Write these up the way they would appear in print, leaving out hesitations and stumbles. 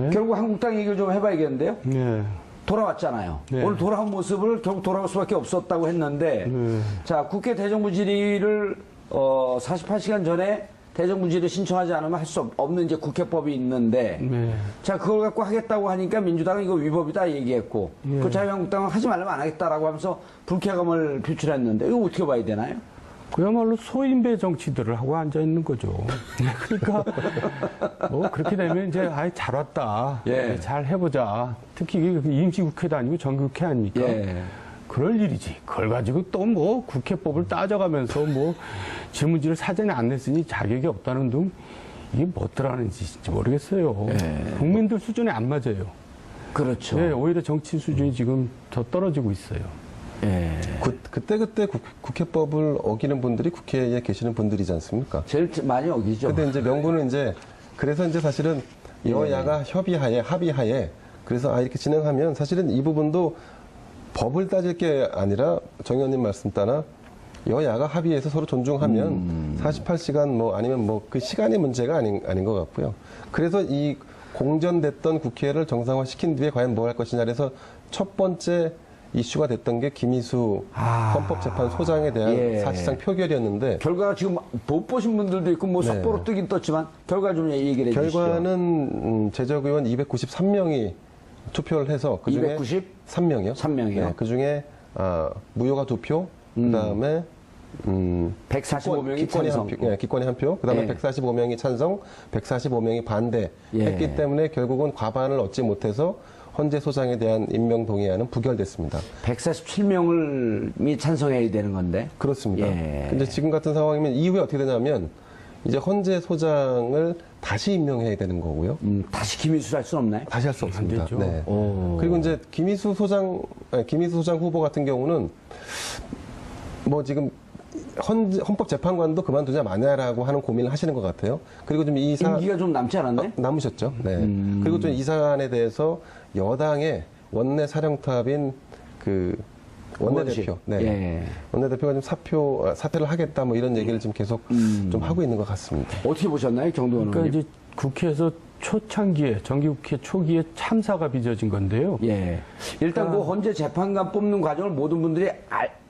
결국 한국당 얘기를 좀 해봐야겠는데요. 네. 돌아왔잖아요. 네. 오늘 돌아온 모습을 결국 돌아올 수밖에 없었다고 했는데, 자, 국회 대정부 질의를 48시간 전에 대정부 질의 신청하지 않으면 할 수 없는 이제 국회법이 있는데, 네. 자, 그걸 갖고 하겠다고 하니까 민주당은 이거 위법이다 얘기했고, 그 자유한국당은 하지 말라면 안 하겠다라고 하면서 불쾌감을 표출했는데, 이거 어떻게 봐야 되나요? 그야말로 소인배 정치들을 하고 앉아 있는 거죠. 그러니까 뭐 그렇게 되면 이제 아예 잘 왔다, 예. 잘 해보자. 특히 이게 임시국회도 아니고 정기국회 아닙니까? 예. 그럴 일이지. 그걸 가지고 또 뭐 국회법을 따져가면서 뭐 질문지를 사전에 안 냈으니 자격이 없다는 등 이게 뭐더라는 짓인지 모르겠어요. 예. 국민들 수준에 안 맞아요. 그렇죠. 네, 오히려 정치 수준이 지금 더 떨어지고 있어요. 예. 그때 국회법을 어기는 분들이 국회에 계시는 분들이지 않습니까? 제일 많이 어기죠. 근데 이제 명분은 이제 그래서 이제 사실은 여야가 합의하에 그래서 이렇게 진행하면 사실은 이 부분도 법을 따질 게 아니라 정 의원님 말씀 따라 여야가 합의해서 서로 존중하면 48시간 뭐 아니면 뭐 그 시간의 문제가 아닌 것 같고요. 그래서 이 공전됐던 국회를 정상화 시킨 뒤에 과연 뭐 할 것이냐 그래서 첫 번째 이슈가 됐던 게 김희수 헌법재판소장에 대한 예. 사실상 표결이었는데 결과가 지금 못 보신 분들도 있고 뭐 속보로 뜨긴 떴지만 결과 좀 얘기를 해주시죠. 결과는 제적 의원 293명이 투표를 해서 그중에 3명이요? 3명이요? 네, 그중에 무효가 2표, 그다음에 145명이 찬성. 기권이 1표, 그다음에 예. 145명이 찬성, 145명이 반대했기 예. 때문에 결국은 과반을 얻지 못해서 헌재 소장에 대한 임명 동의안은 부결됐습니다. 147명이 찬성해야 되는 건데. 그렇습니다. 예. 근데 지금 같은 상황이면 이후에 어떻게 되냐면 이제 헌재 소장을 다시 임명해야 되는 거고요. 다시 김희수 할 수는 없나요? 다시 할 수 없습니다. 되죠. 네. 오. 그리고 이제 김희수 소장 후보 같은 경우는 뭐 지금 헌법재판관도 그만두냐 마냐라고 하는 고민을 하시는 것 같아요. 그리고 좀 임기가 좀 남지 않았나요? 남으셨죠. 네. 그리고 좀 이 사안에 대해서 여당의 원내 사령탑인 그 원내대표, 예. 원내대표가 좀 사퇴를 하겠다 뭐 이런 얘기를 지금 계속 좀 하고 있는 것 같습니다. 어떻게 보셨나요, 정도원 그러니까 의원님? 이제 국회에서 초창기에 정기국회 초기에 참사가 빚어진 건데요. 예. 일단 그 헌재 재판관 뽑는 과정을 모든 분들이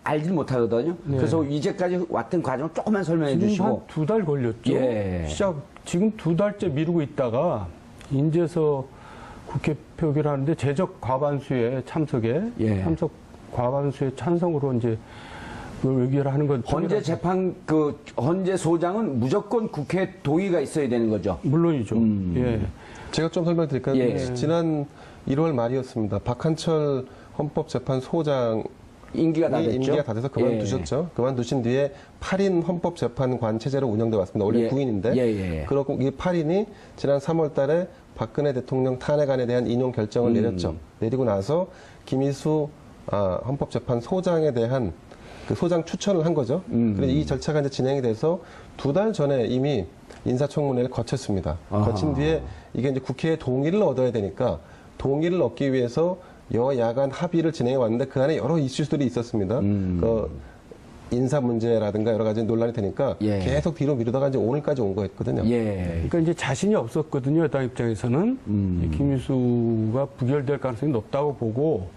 알지 못하거든요. 그래서 이제까지 왔던 과정을 조금만 설명해 지금 주시고. 한 2달 걸렸죠. 예. 지금 2달째 미루고 있다가 인제서 국회 표결하는데 제적 과반수의 참석에 예. 참석 과반수의 찬성으로 이제 그 의결하는 건 헌재 소장은 무조건 국회 동의가 있어야 되는 거죠. 물론이죠. 예. 제가 좀 설명드릴까요? 예. 지난 1월 말이었습니다. 박한철 헌법재판소장 임기가 다 됐죠. 임기가 다 돼서 그만두셨죠. 그만두신 뒤에 8인 헌법재판관 체제로 운영돼 왔습니다. 원래 9인인데 예. 그렇고 이 8인이 지난 3월 달에 박근혜 대통령 탄핵안에 대한 인용 결정을 내렸죠. 내리고 나서 김희수 헌법재판소장에 대한 그 소장 추천을 한 거죠. 그래서 이 절차가 이제 진행이 돼서 2달 전에 이미 인사청문회를 거쳤습니다. 거친 뒤에 이게 이제 국회의 동의를 얻어야 되니까 동의를 얻기 위해서 여야 간 합의를 진행해 왔는데 그 안에 여러 이슈들이 있었습니다. 그 인사 문제라든가 여러 가지 논란이 되니까 계속 뒤로 미루다가 이제 오늘까지 온 거였거든요. 그러니까 이제 자신이 없었거든요. 여당 입장에서는 김희수가 부결될 가능성이 높다고 보고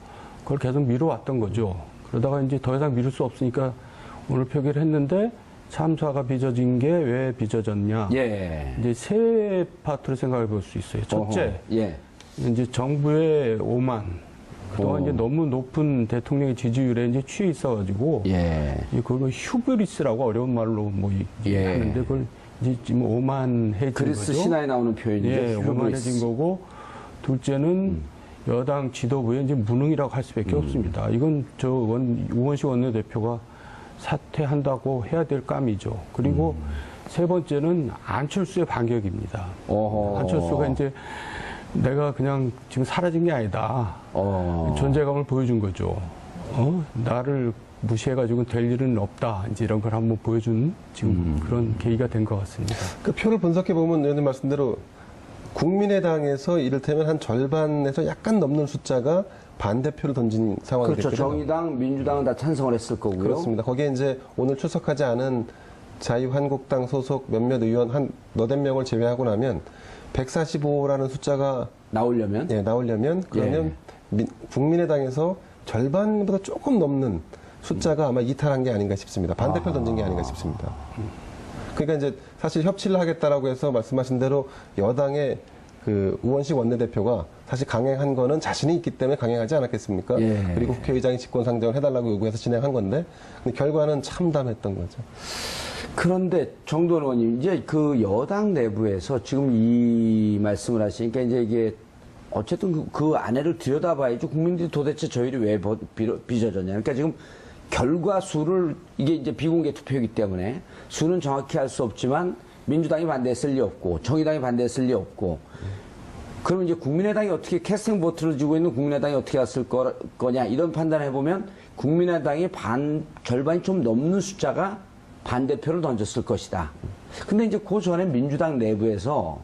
그걸 계속 미뤄왔던 거죠. 그러다가 이제 더 이상 미룰 수 없으니까 오늘 표결을 했는데 참사가 빚어진 게 왜 빚어졌냐. 이제 세 파트로 생각해 볼 수 있어요. 첫째, 이제 정부의 오만. 그동안 이제 너무 높은 대통령의 지지율에 이제 취해 있어가지고, 그걸 휴브리스라고 어려운 말로 뭐 하는데 그걸 이제 지금 오만해진 거죠. 그리스 신화에 나오는 표현이죠. 오만해진 거고, 둘째는 여당 지도부의 이제 무능이라고 할 수밖에 없습니다. 이건 우원식 원내대표가 사퇴한다고 해야 될 감이죠. 그리고 세 번째는 안철수의 반격입니다. 안철수가 이제 내가 그냥 지금 사라진 게 아니다. 존재감을 보여준 거죠. 나를 무시해가지고 될 일은 없다. 이제 이런 걸 한번 보여준 지금 그런 계기가 된 것 같습니다. 그 표를 분석해 보면 의원님 말씀대로 국민의당에서 이를테면 한 절반에서 약간 넘는 숫자가 반대표를 던진 상황이 그렇죠. 됐거든요. 정의당, 민주당은 다 찬성을 했을 거고요. 그렇습니다. 거기에 이제 오늘 출석하지 않은 자유한국당 소속 몇몇 의원 한 너댓 명을 제외하고 나면 145라는 숫자가 나오려면 나오려면 그러면 국민의당에서 절반보다 조금 넘는 숫자가 아마 이탈한 게 아닌가 싶습니다. 반대표 던진 게 아닌가 싶습니다. 그러니까 이제 사실 협치를 하겠다라고 해서 말씀하신 대로 여당의 그 우원식 원내대표가 사실 강행한 거는 자신이 있기 때문에 강행하지 않았겠습니까? 예. 그리고 국회의장이 직권상정을 해달라고 요구해서 진행한 건데 근데 결과는 참담했던 거죠. 그런데 정도원 의원님 이제 그 여당 내부에서 지금 이 말씀을 하시니까 이제 이게 어쨌든 그 안에를 들여다봐야지 국민들이 도대체 저희를 왜 빚어졌냐. 그러니까 지금 결과 수를 이게 이제 비공개 투표이기 때문에 수는 정확히 알 수 없지만 민주당이 반대했을 리 없고 정의당이 반대했을 리 없고 그러면 이제 국민의당이 어떻게 캐스팅 보트를 쥐고 있는 국민의당이 어떻게 했을 거냐 이런 판단을 해보면 국민의당이 절반이 좀 넘는 숫자가 반대표를 던졌을 것이다. 근데 이제 그 전에 민주당 내부에서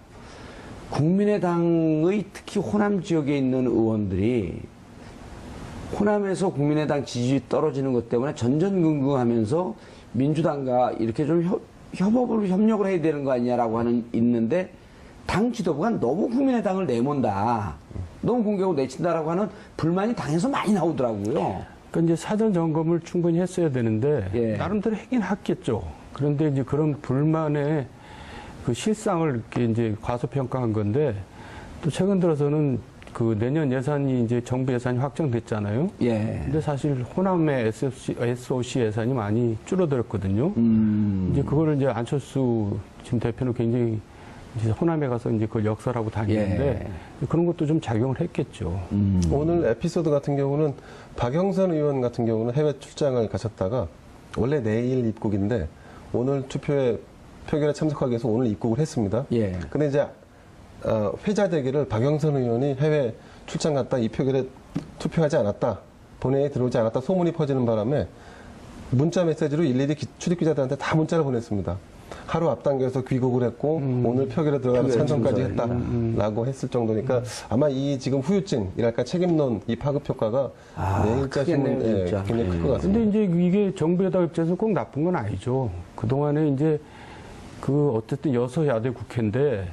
국민의당의 특히 호남 지역에 있는 의원들이 호남에서 국민의당 지지율이 떨어지는 것 때문에 전전긍긍하면서 민주당과 이렇게 좀 협력을 해야 되는 거 아니냐라고 하는 있는데 당 지도부가 너무 국민의당을 내몬다. 너무 공격을 내친다라고 하는 불만이 당에서 많이 나오더라고요. 그러니까 이제 사전 점검을 충분히 했어야 되는데 예. 나름대로 하긴 했겠죠. 그런데 이제 그런 불만의 그 실상을 이렇게 이제 과소평가한 건데 또 최근 들어서는 그 내년 예산이 이제 정부 예산이 확정됐잖아요. 예. 근데 사실 호남의 SOC 예산이 많이 줄어들었거든요. 이제 그거를 이제 안철수 지금 대표는 굉장히 이제 호남에 가서 이제 그걸 역설하고 다니는데 그런 것도 좀 작용을 했겠죠. 오늘 에피소드 같은 경우는 박영선 의원 같은 경우는 해외 출장을 가셨다가 원래 내일 입국인데 오늘 표결에 참석하기 위해서 오늘 입국을 했습니다. 예. 근데 이제 회자되기를 박영선 의원이 해외 출장 갔다 이 표결에 투표하지 않았다, 본회의에 들어오지 않았다 소문이 퍼지는 바람에 문자 메시지로 일일이 출입기자들한테 다 문자를 보냈습니다. 하루 앞당겨서 귀국을 했고 오늘 표결에 들어가서 찬성까지 했다라고 했을 정도니까 아마 이 지금 후유증이랄까 책임론 이 파급 효과가 내일자 신문에 굉장히 클 것 같습니다. 근데 이제 이게 정부 여당 입장에서 꼭 나쁜 건 아니죠. 그동안에 이제 그 어쨌든 여서야대 국회인데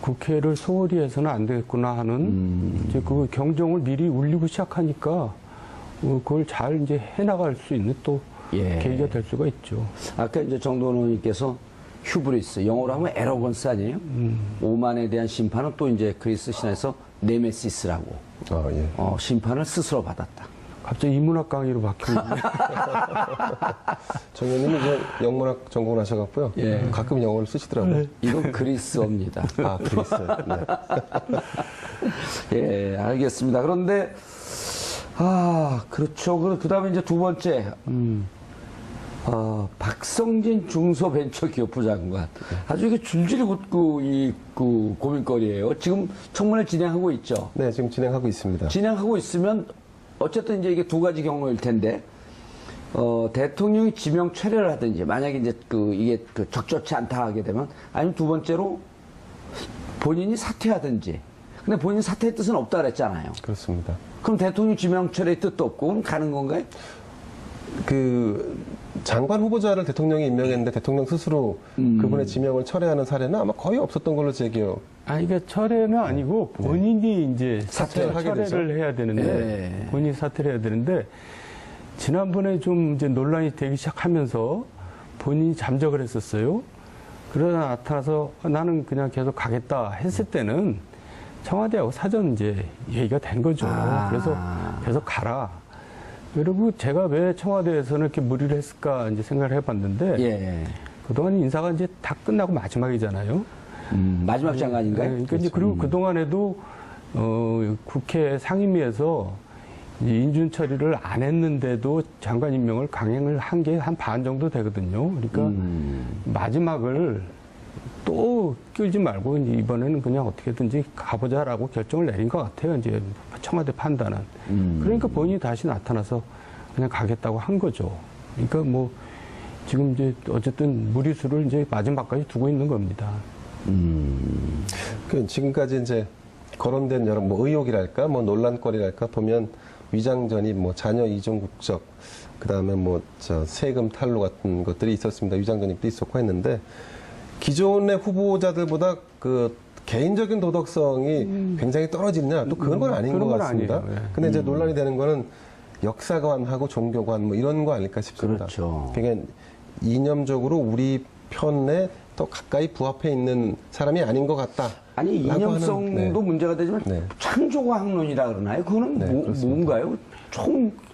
국회를 소홀히 해서는 안 되겠구나 하는 이제 그 경종을 미리 울리고 시작하니까 그걸 잘 이제 해나갈 수 있는 또 계기가 될 수가 있죠. 아까 이제 정도원 의원님께서 휴브리스, 영어로 하면 에러건스 아니에요? 오만에 대한 심판은 또 이제 그리스 신화에서 네메시스라고. 예. 심판을 스스로 받았다. 갑자기 인문학 강의로 바뀌었는데. 정 의원님은 이제 영문학 전공을 하셔갖고요. 가끔 영어를 쓰시더라고요. 이건 그리스어입니다. 아, 그리스. 네. 예, 알겠습니다. 그런데, 그렇죠. 그 다음에 이제 두 번째, 박성진 중소벤처기업부 장관. 아주 이게 줄줄이 굳고 그 고민거리예요. 지금 청문회 진행하고 있죠. 네, 지금 진행하고 있습니다. 진행하고 있으면 어쨌든 이제 이게 두 가지 경로일 텐데, 대통령이 지명 철회를 하든지, 만약에 이제 이게 적절치 않다 하게 되면, 아니면 두 번째로 본인이 사퇴하든지. 근데 본인 사퇴의 뜻은 없다 그랬잖아요. 그렇습니다. 그럼 대통령 지명 철회의 뜻도 없고, 그럼 가는 건가요? 그 장관 후보자를 대통령이 임명했는데 대통령 스스로 그분의 지명을 철회하는 사례는 아마 거의 없었던 걸로 제 기억. 아니, 이게 철회는 아니고 본인이 이제 사퇴를 하게 되죠. 철회를 해야 되는데, 본인이 사퇴를 해야 되는데, 지난번에 좀 이제 논란이 되기 시작하면서 본인이 잠적을 했었어요. 그러다 나타나서 나는 그냥 계속 가겠다 했을 때는 청와대하고 사전 이제 얘기가 된 거죠. 그래서 계속 가라. 그리고 제가 왜 청와대에서는 이렇게 무리를 했을까 이제 생각을 해봤는데, 그동안 인사가 이제 다 끝나고 마지막이잖아요. 마지막 장관인가요? 그러니까 이제 그리고 그동안에도, 국회 상임위에서 인준 처리를 안 했는데도 장관 임명을 강행을 한 게 한 반 정도 되거든요. 그러니까 마지막을 또 끌지 말고 이제 이번에는 그냥 어떻게든지 가보자라고 결정을 내린 것 같아요. 이제 청와대 판단은. 그러니까 본인이 다시 나타나서 그냥 가겠다고 한 거죠. 그러니까 뭐 지금 이제 어쨌든 무리수를 이제 마지막까지 두고 있는 겁니다. 그 지금까지 이제 거론된 여러 뭐 의혹이랄까 뭐 논란거리랄까 보면 위장 전입, 뭐 자녀 이종 국적, 그다음에 뭐 세금 탈루 같은 것들이 있었습니다. 위장 전입도 있었고 했는데 기존의 후보자들보다 그 개인적인 도덕성이 굉장히 떨어지느냐 또 그런 건 아닌 그런 것 건 같습니다. 아니에요. 예. 근데 이제 논란이 되는 거는 역사관하고 종교관 뭐 이런 거 아닐까 싶습니다. 그렇죠. 그러니까 이념적으로 우리 편에 더 가까이 부합해 있는 사람이 아닌 것 같다. 아니 이념성도 문제가 되지만 네. 창조과학론이라 그러나요? 그거는 네, 그렇습니다. 뭔가요?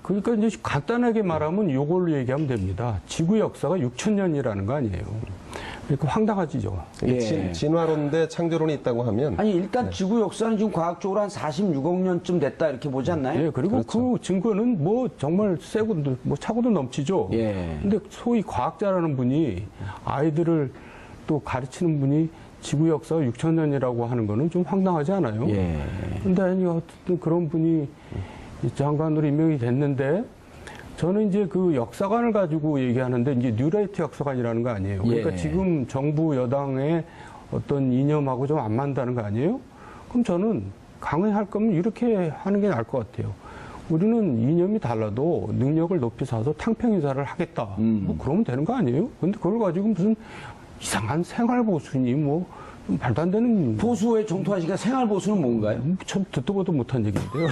그러니까 이제 간단하게 말하면 이걸로 얘기하면 됩니다. 지구 역사가 6,000년이라는 거 아니에요. 그러니까 황당하지죠. 예. 진화론 대 창조론이 있다고 하면 아니 일단 지구 역사는 지금 과학적으로 한 46억 년쯤 됐다 이렇게 보지 않나요? 예, 그리고 그 증거는 뭐 정말 세고 뭐 차고도 넘치죠. 예. 근데 소위 과학자라는 분이 아이들을 또 가르치는 분이 지구 역사가 6,000년이라고 하는 거는 좀 황당하지 않아요? 예. 근데 아니 어쨌든 그런 분이 장관으로 임명이 됐는데 저는 이제 그 역사관을 가지고 얘기하는데 이제 뉴라이트 역사관이라는 거 아니에요. 그러니까 예. 지금 정부 여당의 어떤 이념하고 좀 안 맞는다는 거 아니에요? 그럼 저는 강의할 거면 이렇게 하는 게 나을 것 같아요. 우리는 이념이 달라도 능력을 높이 사서 탕평인사를 하겠다. 뭐 그러면 되는 거 아니에요? 근데 그걸 가지고 무슨 이상한 생활보수니 뭐 말도 안 되는 보수에 정통하시니까 생활보수는 뭔가요? 참 듣도 보도 못한 얘기인데요.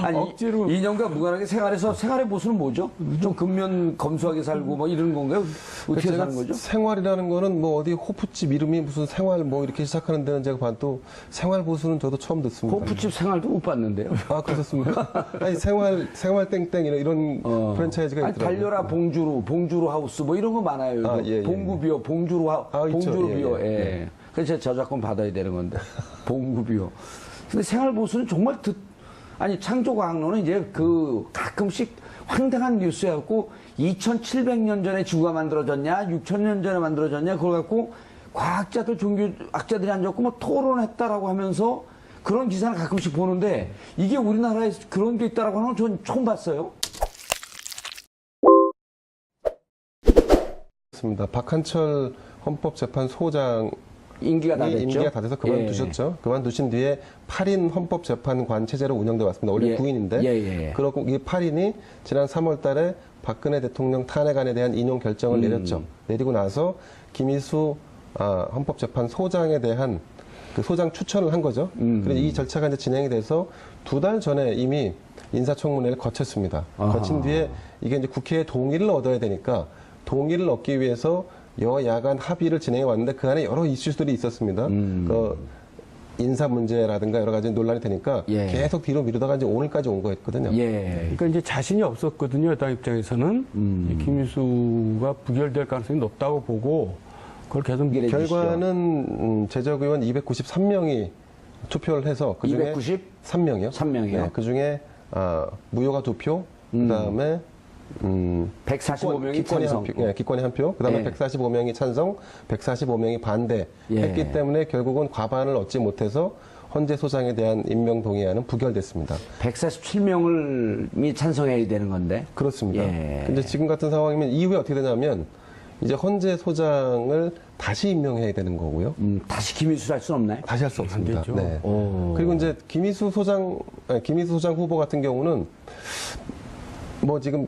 아니 억지로 이념과 무관하게 생활에서 생활의 보수는 뭐죠? 좀 근면 검소하게 살고 뭐 이런 건가요? 어떻게 제가 사는 거죠? 생활이라는 거는 뭐 어디 호프집 이름이 무슨 생활 뭐 이렇게 시작하는 데는 제가 봐도 생활 보수는 저도 처음 듣습니다. 호프집 생활도 못 봤는데요. 아, 그렇습니까? 아니, 생활 땡땡 이런 프랜차이즈가 아니, 있더라고요. 달려라 봉주루 하우스 뭐 이런 거 많아요. 아, 예, 예. 봉구비어 있죠. 봉주루비어. 예, 예. 예. 그래서 제가 저작권 받아야 되는 건데 봉구비어. 근데 생활보수는 정말 아니 창조과학론은 이제 그 가끔씩 황당한 뉴스여갖고 2,700년 전에 지구가 만들어졌냐, 6,000년 전에 만들어졌냐, 그걸 갖고 과학자들, 종교학자들이 앉았고 뭐 토론했다라고 하면서 그런 기사를 가끔씩 보는데 이게 우리나라에 그런 게 있다라고 하는 건 전 처음 봤어요. 그렇습니다. 박한철 헌법재판소장 임기가 다 됐죠. 임기가 다 돼서 그만두셨죠. 그만두신 뒤에 8인 헌법재판관 체제로 운영돼 왔습니다. 원래 예. 9인인데 예. 그렇고 이 8인이 지난 3월 달에 박근혜 대통령 탄핵안에 대한 인용 결정을 내렸죠. 내리고 나서 김희수 헌법재판소장에 대한 그 소장 추천을 한 거죠. 그래서 이 절차가 이제 진행이 돼서 2달 전에 이미 인사청문회를 거쳤습니다. 거친 뒤에 이게 이제 국회의 동의를 얻어야 되니까 동의를 얻기 위해서 여야 간 합의를 진행해 왔는데 그 안에 여러 이슈들이 있었습니다. 그 인사 문제라든가 여러 가지 논란이 되니까 예. 계속 뒤로 미루다가 이제 오늘까지 온 거였거든요. 예. 그러니까 이제 자신이 없었거든요. 여당 입장에서는 김희수가 부결될 가능성이 높다고 보고 그걸 계속 결과는 제적 의원 293명이 투표를 해서 그중에 3명이요. 3명이요? 네, 그중에 무효가 2표, 그다음에 145명이 찬성. 기권이 한 표, 그다음에 예. 145명이 찬성, 145명이 반대했기 예. 때문에 결국은 과반을 얻지 못해서 헌재 소장에 대한 임명 동의안은 부결됐습니다. 147명이 찬성해야 되는 건데. 그렇습니다. 예. 근데 지금 같은 상황이면 이후에 어떻게 되냐면 이제 헌재 소장을 다시 임명해야 되는 거고요. 다시 김희수 할 수는 없나요? 다시 할 수 없습니다. 되죠. 네. 오. 그리고 이제 김희수 소장 후보 같은 경우는 뭐 지금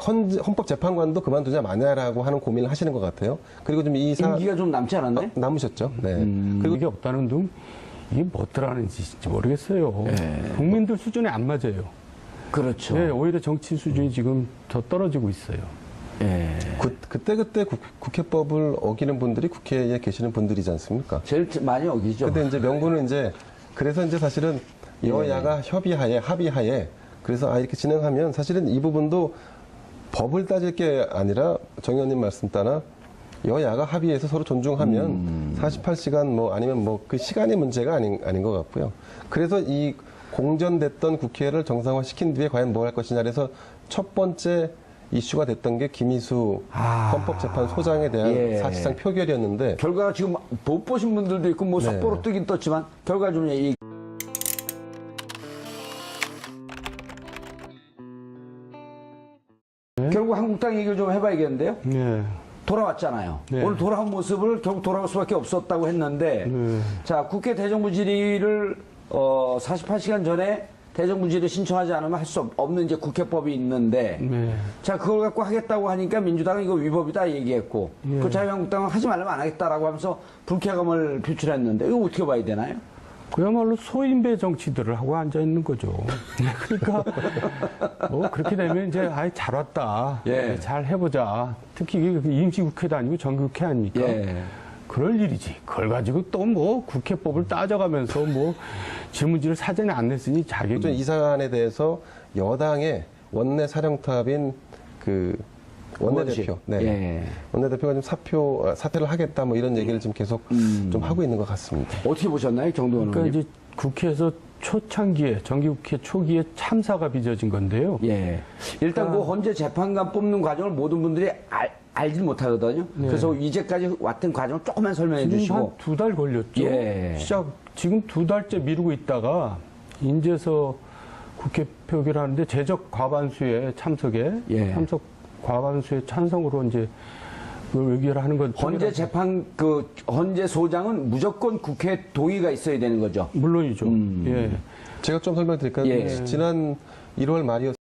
헌법재판관도 그만두냐 마냐라고 하는 고민을 하시는 것 같아요. 그리고 좀 임기가 좀 남지 않았나요? 남으셨죠. 네. 그리고 이게 없다는 둥 이게 뭐 어떠라는 짓인지 모르겠어요. 국민들 수준에 안 맞아요. 그렇죠. 네, 오히려 정치 수준이 지금 더 떨어지고 있어요. 예. 그때 국회법을 어기는 분들이 국회에 계시는 분들이지 않습니까? 제일 많이 어기죠. 근데 이제 명분은 이제 그래서 이제 사실은 여야가 합의하에 그래서 이렇게 진행하면 사실은 이 부분도 법을 따질 게 아니라 정 의원님 말씀 따라 여야가 합의해서 서로 존중하면 48시간 뭐 아니면 뭐 그 시간의 문제가 아닌 것 같고요. 그래서 이 공전됐던 국회를 정상화시킨 뒤에 과연 뭐 할 것이냐 그래서 첫 번째 이슈가 됐던 게 김희수 헌법재판소장에 대한 사실상 표결이었는데 결과가 지금 못 보신 분들도 있고 뭐 속보로 뜨긴 떴지만 결과 좀 얘기. 결국 한국당 얘기를 좀 해봐야겠는데요. 네. 돌아왔잖아요. 네. 오늘 돌아온 모습을 결국 돌아올 수밖에 없었다고 했는데, 자, 국회 대정부 질의를 48시간 전에 대정부질을 신청하지 않으면 할 수 없는 이제 국회법이 있는데 네. 자 그걸 갖고 하겠다고 하니까 민주당은 이거 위법이다 얘기했고 예. 그 자유한국당은 하지 말라면 안 하겠다라고 하면서 불쾌감을 표출했는데 이거 어떻게 봐야 되나요? 그야말로 소인배 정치들을 하고 앉아 있는 거죠. 그러니까 뭐 그렇게 되면 이제 아예 잘 왔다, 예. 잘 해보자. 특히 이게 임시국회도 아니고 정기국회 아닙니까? 예. 그럴 일이지. 그걸 가지고 또 뭐 국회법을 따져가면서 뭐 질문지를 사전에 안 냈으니 자기 이 사안에 대해서 여당의 원내 사령탑인 그 원내대표, 네. 예. 원내대표가 좀 사퇴를 하겠다 뭐 이런 얘기를 지금 계속 좀 하고 있는 것 같습니다. 어떻게 보셨나요, 정도원 그러니까 의원님? 이제 국회에서 초창기에 정기국회 초기에 참사가 빚어진 건데요. 예. 일단 그 헌재 재판관 뽑는 과정을 모든 분들이 알지 못하거든요. 네. 그래서 이제까지 왔던 과정을 조금만 설명해 지금 주시고. 한 2달 걸렸죠. 예. 지금 2달째 미루고 있다가 인제서 국회 표결하는데 제적 과반수의 참석에 예. 참석 과반수의 찬성으로 이제 그 의결하는 건 헌재 재판 헌재 소장은 무조건 국회 동의가 있어야 되는 거죠. 물론이죠. 예. 제가 좀 설명드릴까요? 예. 지난 1월 말이었